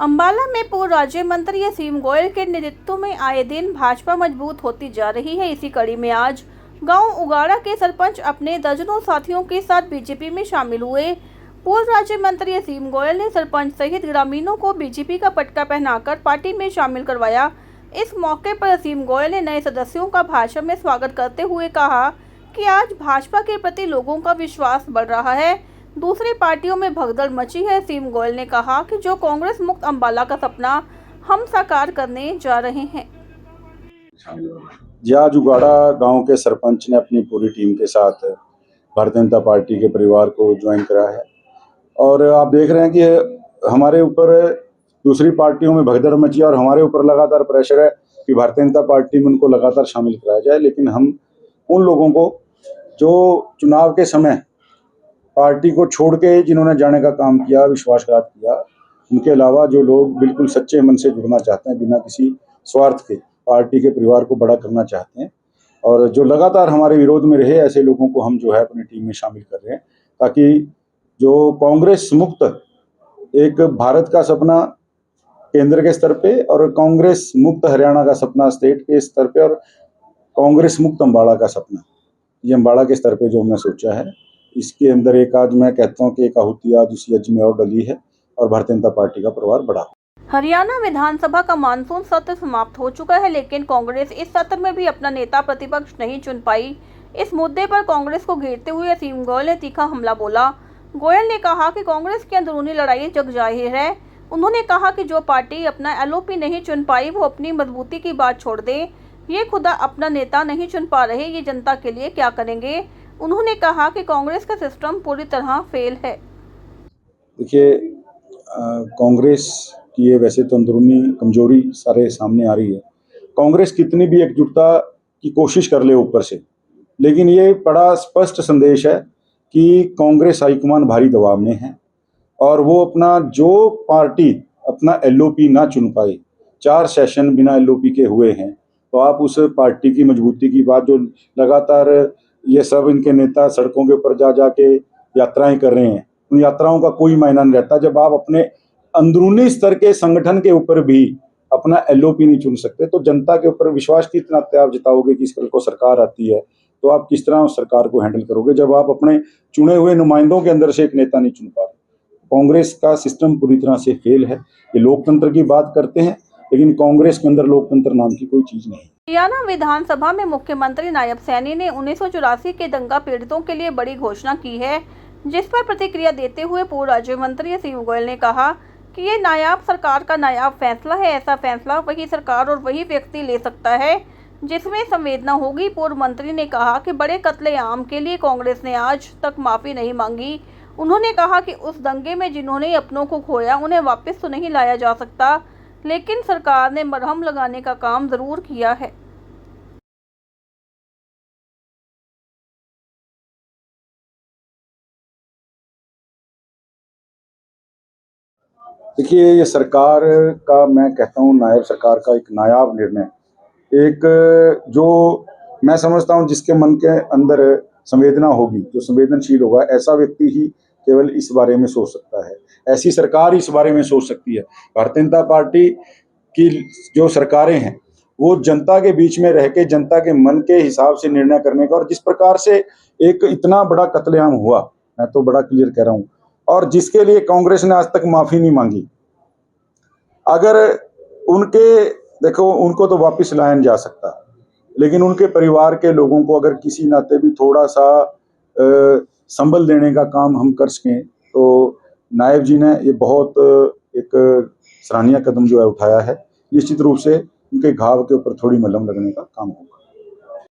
अंबाला में पूर्व राज्य मंत्री असीम गोयल के नेतृत्व में आए दिन भाजपा मजबूत होती जा रही है। इसी कड़ी में आज गांव उगाड़ा के सरपंच अपने दर्जनों साथियों के साथ बीजेपी में शामिल हुए। पूर्व राज्य मंत्री असीम गोयल ने सरपंच सहित ग्रामीणों को बीजेपी का पटका पहनाकर पार्टी में शामिल करवाया। इस मौके पर असीम गोयल ने नए सदस्यों का भाषण में स्वागत करते हुए कहा कि आज भाजपा के प्रति लोगों का विश्वास बढ़ रहा है, दूसरी पार्टियों में भगदड़ मची है। असीम गोयल ने कहा कि जो कांग्रेस मुक्त अंबाला का सपना हम साकार करने जा रहे हैं। जी, आज उगाड़ा गांव के सरपंच ने अपनी पूरी टीम के साथ भारतीय जनता पार्टी के परिवार को ज्वाइन करा है और आप देख रहे हैं कि हमारे ऊपर दूसरी पार्टियों में भगदड़ मची और हमारे ऊपर लगातार प्रेशर है कि भारतीय जनता पार्टी में उनको लगातार शामिल कराया जाए। लेकिन हम उन लोगों को जो चुनाव के समय पार्टी को छोड़ के जिन्होंने जाने का काम किया, विश्वासघात किया, उनके अलावा जो लोग बिल्कुल सच्चे मन से जुड़ना चाहते हैं, बिना किसी स्वार्थ के पार्टी के परिवार को बड़ा करना चाहते हैं और जो लगातार हमारे विरोध में रहे, ऐसे लोगों को हम जो है अपनी टीम में शामिल कर रहे हैं ताकि जो कांग्रेस मुक्त एक भारत का सपना केंद्र के स्तर पे और कांग्रेस मुक्त हरियाणा का सपना स्टेट के स्तर पे और कांग्रेस मुक्त अंबाला का सपना ये अंबाला के स्तर पे जो हमने सोचा है, इसके अंदर एक आज मैं कहता हूँ कि एक आहुति आज उसी यज्ञ में और डली है और भारतीय जनता पार्टी का परिवार बढ़ा। हरियाणा विधानसभा का मानसून सत्र समाप्त हो चुका है, लेकिन कांग्रेस इस सत्र में भी अपना नेता प्रतिपक्ष नहीं चुन पाई। इस मुद्दे पर कांग्रेस को घेरते हुए असीम गोयल ने तीखा हमला बोला। गोयल ने कहा कि कांग्रेस की अंदरूनी लड़ाई जग जाहिर है। उन्होंने कहा कि जो पार्टी अपना एलओपी नहीं चुन पाई वो अपनी मजबूती की बात छोड़ दे। ये खुदा अपना नेता नहीं चुन पा रहे, ये जनता के लिए क्या करेंगे। उन्होंने कहा कि कांग्रेस का सिस्टम पूरी तरह फेल है। देखिए, कांग्रेस की ये वैसे तो अंदरूनी कमजोरी सारे सामने आ रही है। कांग्रेस कितनी भी एकजुटता की कोशिश कर ले ऊपर से, लेकिन ये बड़ा स्पष्ट संदेश है कि कांग्रेस हाईकमान भारी दबाव में है और वो अपना जो पार्टी अपना एलओपी ना चुन पाए, 4 सेशन बिना एलओपी के हुए हैं, तो आप उस पार्टी की मजबूती की बात जो लगातार ये सब इनके नेता सड़कों के ऊपर जा जाके यात्राएं कर रहे हैं, उन यात्राओं का कोई मायना नहीं रहता जब आप अपने अंदरूनी स्तर के संगठन के ऊपर भी अपना एलओपी नहीं चुन सकते। तो जनता के ऊपर विश्वास कितना आप जताओगे कि इस कल को सरकार आती है तो आप किस तरह उस सरकार को हैंडल करोगे जब आप अपने चुने हुए नुमाइंदों के अंदर से एक नेता नहीं चुन पा रहे। कांग्रेस का सिस्टम पूरी तरह से फेल है। ये लोकतंत्र की बात करते हैं, लेकिन कांग्रेस के अंदर लोकतंत्र नाम की कोई चीज नहीं। हरियाणा विधानसभा में मुख्यमंत्री नायब सैनी ने 1984 के दंगा पीड़ितों के लिए बड़ी घोषणा की है, जिस पर प्रतिक्रिया देते हुए पूर्व राज्य मंत्री असीम गोयल ने कहा कि ये नायाब सरकार का नायाब फैसला है। ऐसा फैसला वही सरकार और वही व्यक्ति ले सकता है जिसमें संवेदना होगी। पूर्व मंत्री ने कहा कि बड़े कत्लेआम के लिए कांग्रेस ने आज तक माफी नहीं मांगी। उन्होंने कहा कि उस दंगे में जिन्होंने अपनों को खोया उन्हें वापस तो नहीं लाया जा सकता, लेकिन सरकार ने मरहम लगाने का काम जरूर किया है। देखिए, ये सरकार का मैं कहता हूँ नायब सरकार का एक नायाब निर्णय, एक जो मैं समझता हूँ जिसके मन के अंदर संवेदना होगी, जो संवेदनशील होगा, ऐसा व्यक्ति ही केवल इस बारे में सोच सकता है, ऐसी सरकार इस बारे में सोच सकती है। भारतीय जनता पार्टी की जो सरकारें हैं वो जनता के बीच में रह के जनता के मन के हिसाब से निर्णय करने का, और जिस प्रकार से एक इतना बड़ा कत्लेआम हुआ, मैं तो बड़ा क्लियर कह रहा हूँ, और जिसके लिए कांग्रेस ने आज तक माफी नहीं मांगी। अगर उनको तो वापस लाया नहीं जा सकता, लेकिन उनके परिवार के लोगों को अगर किसी नाते भी थोड़ा सा संबल देने का काम हम कर सकें तो नायब जी ने ये बहुत एक सराहनीय कदम जो है उठाया है। निश्चित रूप से उनके घाव के ऊपर थोड़ी मलहम लगने का काम होगा।